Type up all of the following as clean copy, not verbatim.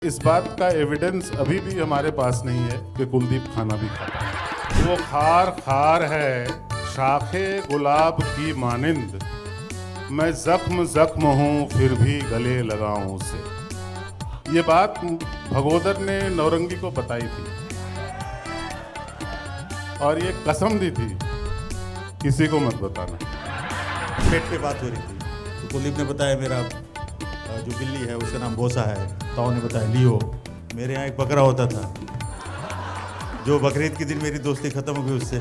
इस बात का एविडेंस अभी भी हमारे पास नहीं है कि कुलदीप खाना भी खाता है। वो खार खार है शाखे गुलाब की मानिंद, मैं जख्म जख्म हूँ फिर भी गले लगाऊं उसे। ये बात भगोदर ने नौरंगी को बताई थी और ये कसम दी थी किसी को मत बताना। पेट पे बात हो रही थी तो कुलदीप ने बताया मेरा जो बिल्ली है उसका नाम बोसा है, ताऊ ने बताया लियो। मेरे यहाँ एक बकरा होता था जो बकरीद के दिन मेरी दोस्ती खत्म हो गई उससे,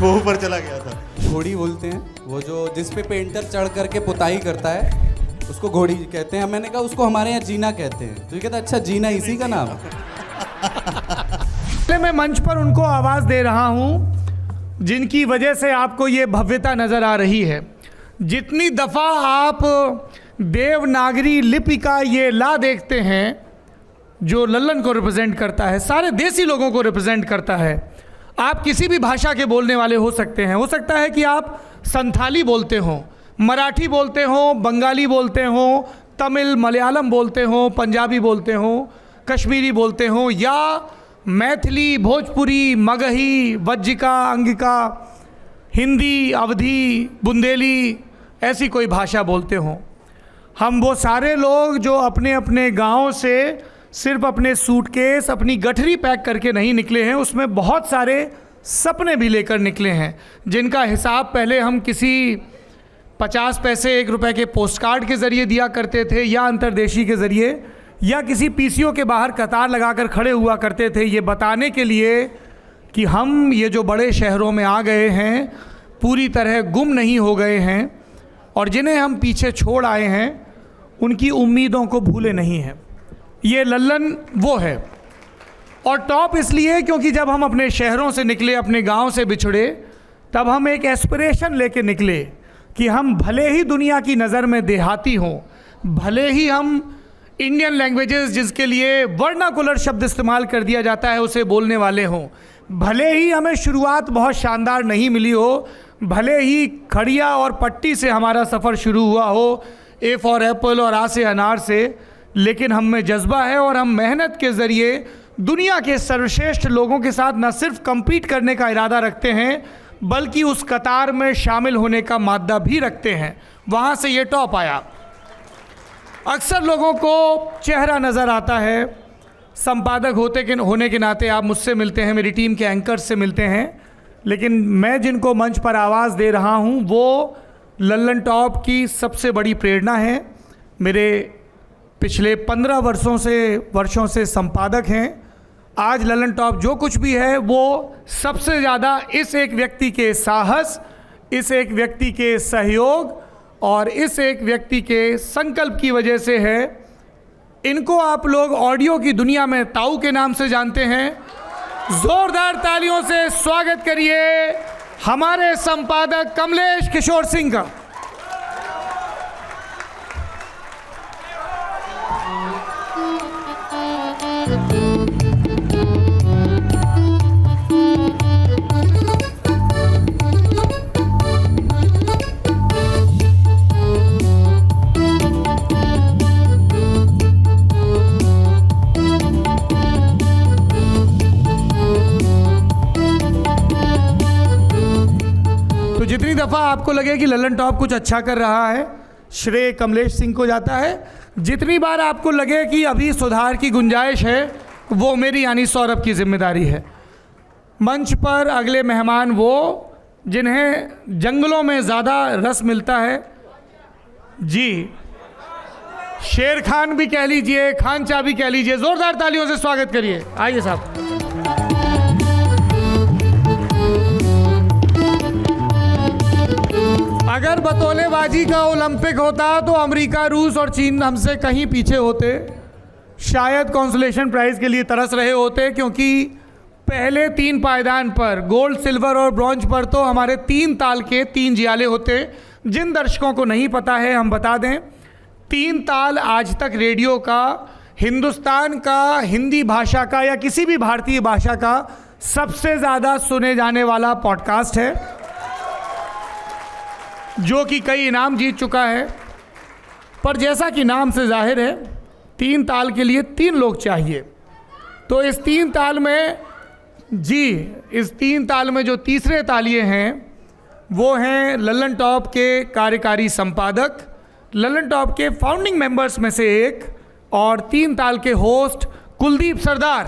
वो ऊपर चला गया था। घोड़ी बोलते हैं, वो जो जिस पे पेंटर चढ़ करके पुताई करता है उसको घोड़ी कहते हैं। मैंने कहा उसको हमारे यहाँ जीना कहते हैं, तो ये कहता अच्छा जीना इसी का नाम है। मैं मंच पर उनको आवाज़ दे रहा हूँ जिनकी वजह से आपको ये भव्यता नज़र आ रही है। जितनी दफ़ा आप देवनागरी लिपि का ये ला देखते हैं जो लल्लन को रिप्रेजेंट करता है, सारे देसी लोगों को रिप्रेजेंट करता है। आप किसी भी भाषा के बोलने वाले हो सकते हैं, हो सकता है कि आप संथाली बोलते हो, मराठी बोलते हो, बंगाली बोलते हो, तमिल मलयालम बोलते हो, पंजाबी बोलते हो, कश्मीरी बोलते हो, या मैथिली, भोजपुरी, मगही, वज्जिका, अंगिका, हिंदी, अवधी, बुंदेली, ऐसी कोई भाषा बोलते हो। हम वो सारे लोग जो अपने अपने गाँव से सिर्फ अपने सूटकेस, अपनी गठरी पैक करके नहीं निकले हैं, उसमें बहुत सारे सपने भी लेकर निकले हैं जिनका हिसाब पहले हम किसी 50 पैसे 1 रुपए के पोस्ट कार्ड के ज़रिए दिया करते थे, या अंतर्देशी के ज़रिए, या किसी पीसीओ के बाहर कतार लगाकर खड़े हुआ करते थे, ये बताने के लिए कि हम ये जो बड़े शहरों में आ गए हैं पूरी तरह गुम नहीं हो गए हैं, और जिन्हें हम पीछे छोड़ आए हैं उनकी उम्मीदों को भूले नहीं हैं। ये लल्लन वो है। और टॉप इसलिए क्योंकि जब हम अपने शहरों से निकले, अपने गांव से बिछड़े, तब हम एक एस्पिरेशन लेके निकले कि हम भले ही दुनिया की नज़र में देहाती हों, भले ही हम इंडियन लैंग्वेजेस जिसके लिए वर्नाकुलर शब्द इस्तेमाल कर दिया जाता है उसे बोलने वाले हों, भले ही हमें शुरुआत बहुत शानदार नहीं मिली हो, भले ही खड़िया और पट्टी से हमारा सफ़र शुरू हुआ हो, ए फॉर एप्पल और आ से अनार से, लेकिन हम में जज्बा है और हम मेहनत के ज़रिए दुनिया के सर्वश्रेष्ठ लोगों के साथ न सिर्फ compete करने का इरादा रखते हैं बल्कि उस कतार में शामिल होने का मादा भी रखते हैं। वहाँ से ये टॉप आया। अक्सर लोगों को चेहरा नज़र आता है, संपादक होने के नाते आप मुझसे मिलते हैं, मेरी टीम के एंकर्स से मिलते हैं, लेकिन मैं जिनको मंच पर आवाज़ दे रहा हूँ वो लल्लन टॉप की सबसे बड़ी प्रेरणा है। मेरे पिछले 15 वर्षों से संपादक हैं। आज लल्लन टॉप जो कुछ भी है वो सबसे ज़्यादा इस एक व्यक्ति के साहस, इस एक व्यक्ति के सहयोग और इस एक व्यक्ति के संकल्प की वजह से है। इनको आप लोग ऑडियो की दुनिया में ताऊ के नाम से जानते हैं। जोरदार तालियों से स्वागत करिए हमारे संपादक कमलेश किशोर सिंह का। जितनी दफ़ा आपको लगे कि लल्लन टॉप कुछ अच्छा कर रहा है, श्रेय कमलेश सिंह को जाता है। जितनी बार आपको लगे कि अभी सुधार की गुंजाइश है, वो मेरी यानी सौरभ की जिम्मेदारी है। मंच पर अगले मेहमान वो जिन्हें जंगलों में ज़्यादा रस मिलता है, जी शेर खान भी कह लीजिए, खान चा भी कह लीजिए। ज़ोरदार तालियों से स्वागत करिए। आइए साहब। अगर बतौलेबाजी का ओलंपिक होता तो अमेरिका, रूस और चीन हमसे कहीं पीछे होते, शायद कॉन्सोलेशन प्राइज़ के लिए तरस रहे होते, क्योंकि पहले 3 पायदान पर गोल्ड, सिल्वर और ब्रॉन्ज पर तो हमारे 3 ताल के 3 जियाले होते। जिन दर्शकों को नहीं पता है हम बता दें, 3 ताल आज तक रेडियो का, हिंदुस्तान का, हिंदी भाषा का या किसी भी भारतीय भाषा का सबसे ज़्यादा सुने जाने वाला पॉडकास्ट है जो कि कई इनाम जीत चुका है। पर जैसा कि नाम से जाहिर है, तीन ताल के लिए 3 लोग चाहिए। तो इस 3 ताल में इस 3 ताल में जो तीसरे तालिये हैं वो हैं लल्लन टॉप के कार्यकारी संपादक, लल्लन टॉप के फाउंडिंग मेंबर्स में से एक और 3 ताल के होस्ट कुलदीप सरदार।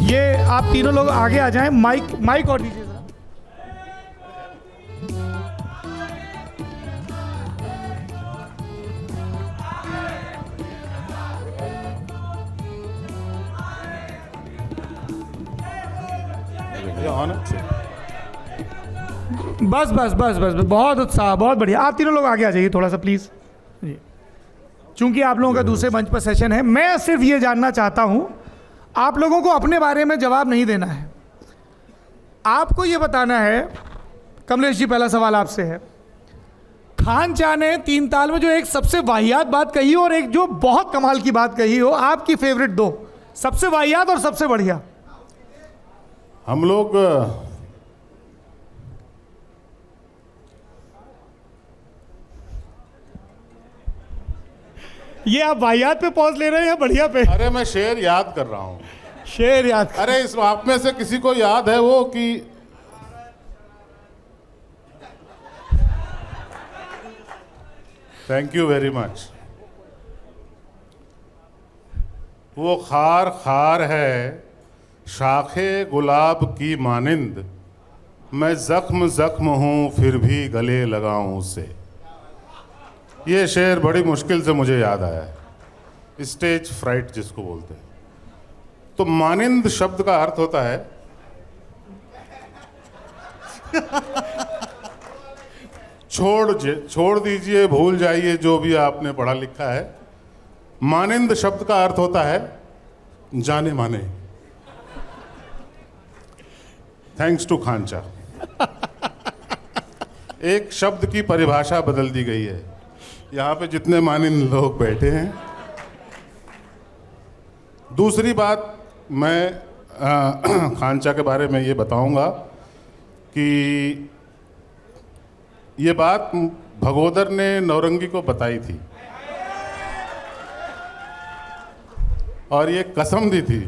ये आप तीनों लोग आगे आ जाएं, माइक और दीजिए जरा। बस बस बस बस बहुत उत्साह, बहुत बढ़िया। आप तीनों लोग आगे आ जाइए थोड़ा सा प्लीज़ जी। चूंकि आप लोगों का दूसरे मंच पर सेशन है, मैं सिर्फ ये जानना चाहता हूं, आप लोगों को अपने बारे में जवाब नहीं देना है, आपको ये बताना है। कमलेश जी, पहला सवाल आपसे है। खानचा ने 3 ताल में जो एक सबसे वाहियात बात कही और एक जो बहुत कमाल की बात कही हो, आपकी फेवरेट 2, सबसे वाहियात और सबसे बढ़िया। हम लोग ये आप वाहियात पे पॉज ले रहे हैं या बढ़िया पे? अरे मैं शेर याद कर रहा हूँ। शेर याद कर। अरे इस आप में से किसी को याद है वो कि थैंक यू वेरी मच। वो खार खार है शाखे गुलाब की मानिंद, मैं जख्म जख्म हूं फिर भी गले लगाऊं उसे। ये शेर बड़ी मुश्किल से मुझे याद आया है, स्टेज फ्राइट जिसको बोलते हैं। तो मानिंद शब्द का अर्थ होता है छोड़ दीजिए, भूल जाइए जो भी आपने पढ़ा लिखा है। मानिंद शब्द का अर्थ होता है जाने माने। थैंक्स टू खानचा एक शब्द की परिभाषा बदल दी गई है। यहाँ पे जितने मानिंद लोग बैठे हैं। दूसरी बात मैं खानचा के बारे में ये बताऊंगा कि ये बात भगोदर ने नौरंगी को बताई थी और ये कसम दी थी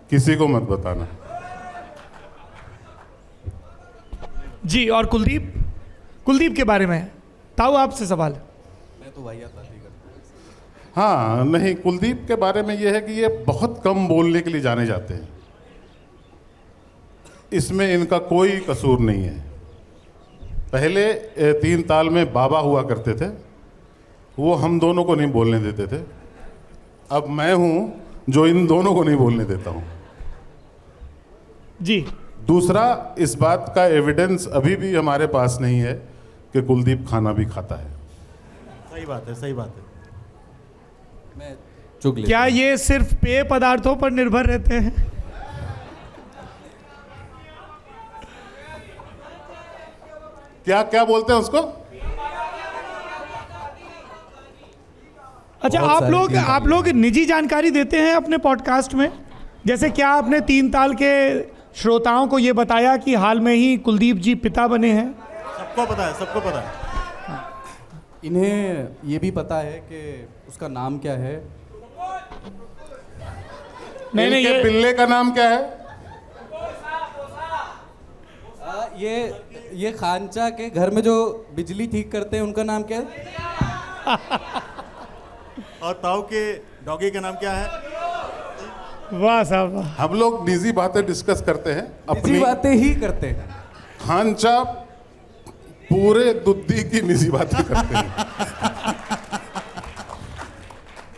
किसी को मत बताना। जी, और कुलदीप के बारे में ताऊ आपसे सवाल है। मैं तो वाहियात बात ही करता हूँ। हाँ नहीं, कुलदीप के बारे में ये है कि ये बहुत कम बोलने के लिए जाने जाते हैं। इसमें इनका कोई कसूर नहीं है। पहले 3 ताल में बाबा हुआ करते थे, वो हम दोनों को नहीं बोलने देते थे। अब मैं हूं जो इन दोनों को नहीं बोलने देता हूं। जी, दूसरा, इस बात का एविडेंस अभी भी हमारे पास नहीं है कि कुलदीप खाना भी खाता है। सही बात है, सही बात है। मैं चुग लेता क्या हूँ। ये सिर्फ पेय पदार्थों पर निर्भर रहते हैं? क्या क्या बोलते हैं उसको? अच्छा, बहुत सारी आप लोग निजी जानकारी देते हैं अपने पॉडकास्ट में? जैसे क्या आपने 3 ताल के श्रोताओं को ये बताया कि हाल में ही कुलदीप जी पिता बने हैं? सबको पता है, सबको पता है। इन्हें ये भी पता है कि उसका नाम क्या है। नहीं, इनके ये पिल्ले का नाम क्या है? ये खानचा के घर में जो बिजली ठीक करते हैं उनका नाम क्या है? और ताऊ के डॉगी का नाम क्या है? वाह साहब वाह। हम लोग निजी बातें डिस्कस करते हैं निजी अपनी। बातें ही करते हैं। खानचा पूरे दुद्दी की निजी बातें करते हैं।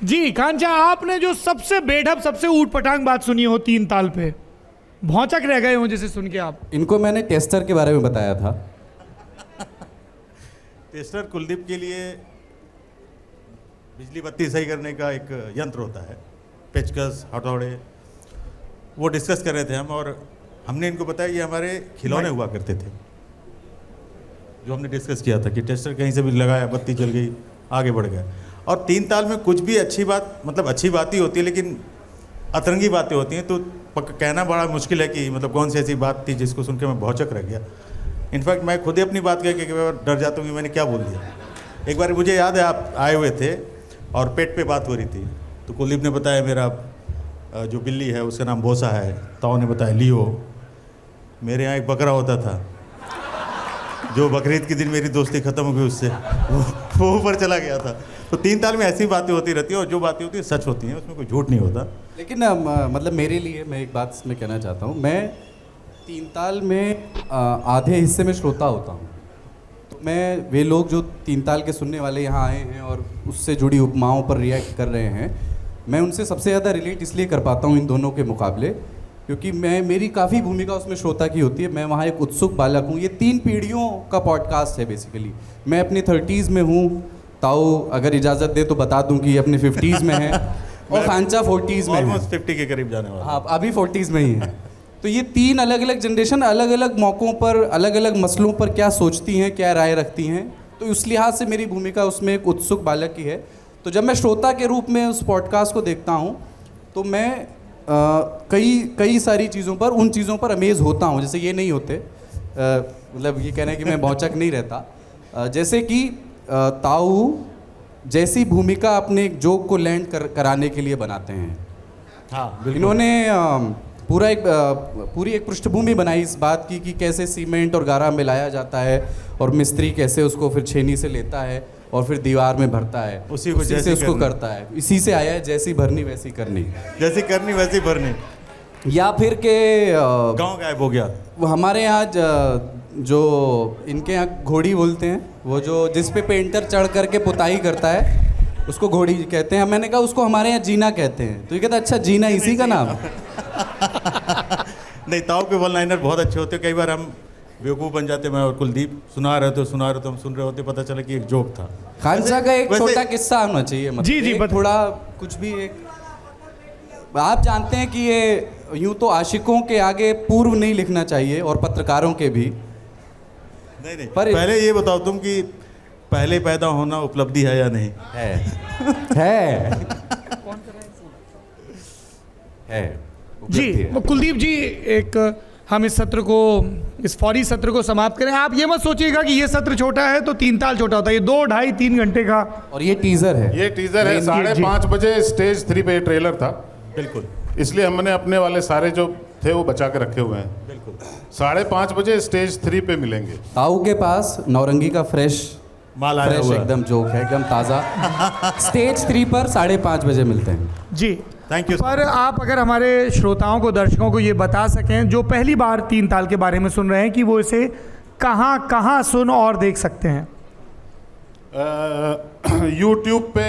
जी खानचा, आपने जो सबसे बेढप, सबसे ऊट पटांग बात सुनी हो 3 ताल पे, भौचक रह गए हो जिसे सुन के आप? इनको मैंने टेस्टर के बारे में बताया था। टेस्टर कुलदीप के लिए बिजली बत्ती सही करने का एक यंत्र होता है, पेचकस, हथौड़े। वो डिस्कस कर रहे थे हम, और हमने इनको बताया ये हमारे खिलौने हुआ करते थे, जो हमने डिस्कस किया था कि टेस्टर कहीं से भी लगाया, बत्ती जल गई, आगे बढ़ गया। और 3 ताल में कुछ भी अच्छी बात, मतलब अच्छी बात ही होती है, लेकिन अतरंगी बातें होती हैं। तो कहना बड़ा मुश्किल है कि मतलब कौन सी ऐसी बात थी जिसको सुन के मैं भौचक रह गया। इनफैक्ट मैं खुद ही अपनी बात कह के डर जाता हूँ कि मैंने क्या बोल दिया। एक बार मुझे याद है आप आए हुए थे और पेट पे बात हो रही थी, तो कुलदीप ने बताया मेरा जो बिल्ली है उसका नाम बोसा है, ताऊ ने बताया लियो। मेरे यहाँ एक बकरा होता था जो बकरीद के दिन मेरी दोस्ती ख़त्म हो गई उससे, वो ऊपर चला गया था। तो 3 ताल में ऐसी बातें होती रहती है और जो बातें होती है सच होती हैं, उसमें कोई झूठ नहीं होता। लेकिन मतलब मेरे लिए मैं एक बात इसमें कहना चाहता हूँ, मैं 3 ताल में आधे हिस्से में श्रोता होता हूँ। तो मैं वे लोग जो 3 ताल के सुनने वाले यहाँ आए हैं और उससे जुड़ी उपमाओं पर रिएक्ट कर रहे हैं, मैं उनसे सबसे ज़्यादा रिलेट इसलिए कर पाता हूँ इन दोनों के मुकाबले, क्योंकि मेरी काफ़ी भूमिका उसमें श्रोता की होती है। मैं वहाँ एक उत्सुक बालक हूँ। ये 3 पीढ़ियों का पॉडकास्ट है बेसिकली। मैं अपनी 30s में हूँ, ताऊ अगर इजाज़त दे तो बता दूँ कि ये अपने 50s में है और खांचा 40s में है। ऑलमोस्ट 50 के करीब जाने वाला। हाँ, अभी 40s में ही है। तो ये 3 अलग अलग जनरेशन अलग अलग मौक़ों पर अलग अलग मसलों पर क्या सोचती हैं, क्या राय रखती हैं। तो उस लिहाज से मेरी भूमिका उसमें एक उत्सुक बालक की है। तो जब मैं श्रोता के रूप में उस पॉडकास्ट को देखता हूँ तो मैं कई सारी चीज़ों पर, उन चीज़ों पर अमेज़ होता हूँ। जैसे ये नहीं होते, मतलब ये कहना है कि मैं भौचक नहीं रहता। जैसे कि ताऊ जैसी भूमिका अपने एक जोक को लैंड कराने के लिए बनाते हैं। हाँ बिल्कुल। इन्होंने पूरी एक पृष्ठभूमि बनाई इस बात की कि कैसे सीमेंट और गारा मिलाया जाता है और मिस्त्री कैसे उसको फिर छेनी से लेता है और फिर दीवार में भरता है, उसी को से उसको करता है। इसी से आया है जैसी भरनी वैसी करनी। जैसी करनी वैसी भरनी। या फिर के गांव गायब हो गया। वो हमारे यहाँ जो इनके यहाँ घोड़ी बोलते हैं, वो जो जिस पे पेंटर चढ़ करके पुताई करता है उसको घोड़ी कहते हैं। मैंने कहा उसको हमारे यहाँ जीना कहते हैं। तो ये कहता अच्छा जीना इसी का नाम। नहीं, ताऊ के वन लाइनर बहुत अच्छे होते हैं। कई बार हम बेवकूफ़ बन जाते, मैं और कुलदीप सुना रहे थे हम सुन रहे होते, पता चला कि एक जोक था। खानसा का एक वैसे- छोटा किस्सा होना चाहिए, मतलब जी, एक थोड़ा कुछ भी एक। आप जानते हैं कि ये यूं तो आशिकों के आगे पूर्व नहीं लिखना चाहिए और पत्रकारों के भी। नहीं पर- पहले ये बताओ तुम कि पहले पैदा होना उपलब्धि है या नहीं? है जी उपलब्धि है। कुलदीप जी, एक हम इस सत्र को, इस फौरी सत्र को समाप्त करें। आप ये मत सोचिएगा कि ये सत्र छोटा है तो 3 ताल छोटा होता है। ये 2, 2.5, 3 घंटे का और ये टीजर है। ये टीजर है। 5:30 बजे स्टेज 3 पे ट्रेलर था, बिल्कुल इसलिए हमने अपने वाले सारे जो थे वो बचा के रखे हुए हैं। बिल्कुल। 5:30 बजे स्टेज 3 पे मिलेंगे। ताऊ के पास नौरंगी का फ्रेश माल आया हुआ है। एकदम जोक है, एकदम ताज़ा। स्टेज 3 पर 5:30 बजे मिलते हैं। जी थैंक यू। पर आप अगर हमारे श्रोताओं को, दर्शकों को ये बता सकें जो पहली बार 3 ताल के बारे में सुन रहे हैं, कि वो इसे कहाँ सुन और देख सकते हैं। यूट्यूब पे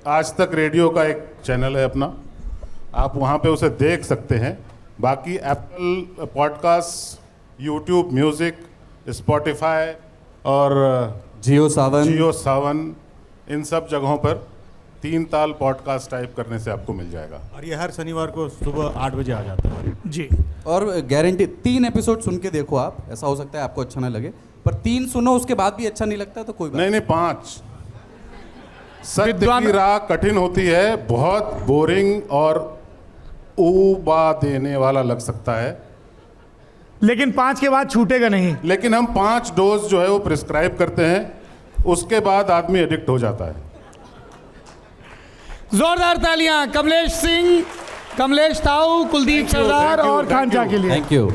आज तक रेडियो का एक चैनल है अपना, आप वहाँ पे उसे देख सकते हैं। बाकी Apple podcast, YouTube music, Spotify और जियो सावन, इन सब जगहों पर 3 ताल पॉडकास्ट टाइप करने से आपको मिल जाएगा। और ये हर शनिवार को सुबह 8 बजे आ जाता है। जी, और और गारंटी 3 एपिसोड सुन के देखो आप। ऐसा हो सकता है आपको अच्छा ना लगे, पर 3 सुनो उसके बाद भी अच्छा नहीं लगता तो कोई बात नहीं 5। सत्य विद्वान- की राह कठिन होती है, बहुत बोरिंग और ऊबा देने वाला लग सकता है, लेकिन 5 के बाद छूटेगा नहीं। लेकिन हम 5 डोज जो है वो प्रिस्क्राइब करते हैं, उसके बाद आदमी एडिक्ट हो जाता है। जोरदार तालियां कमलेश सिंह, कमलेश ताऊ, कुलदीप सरदार और खानचा के लिए। Thank you.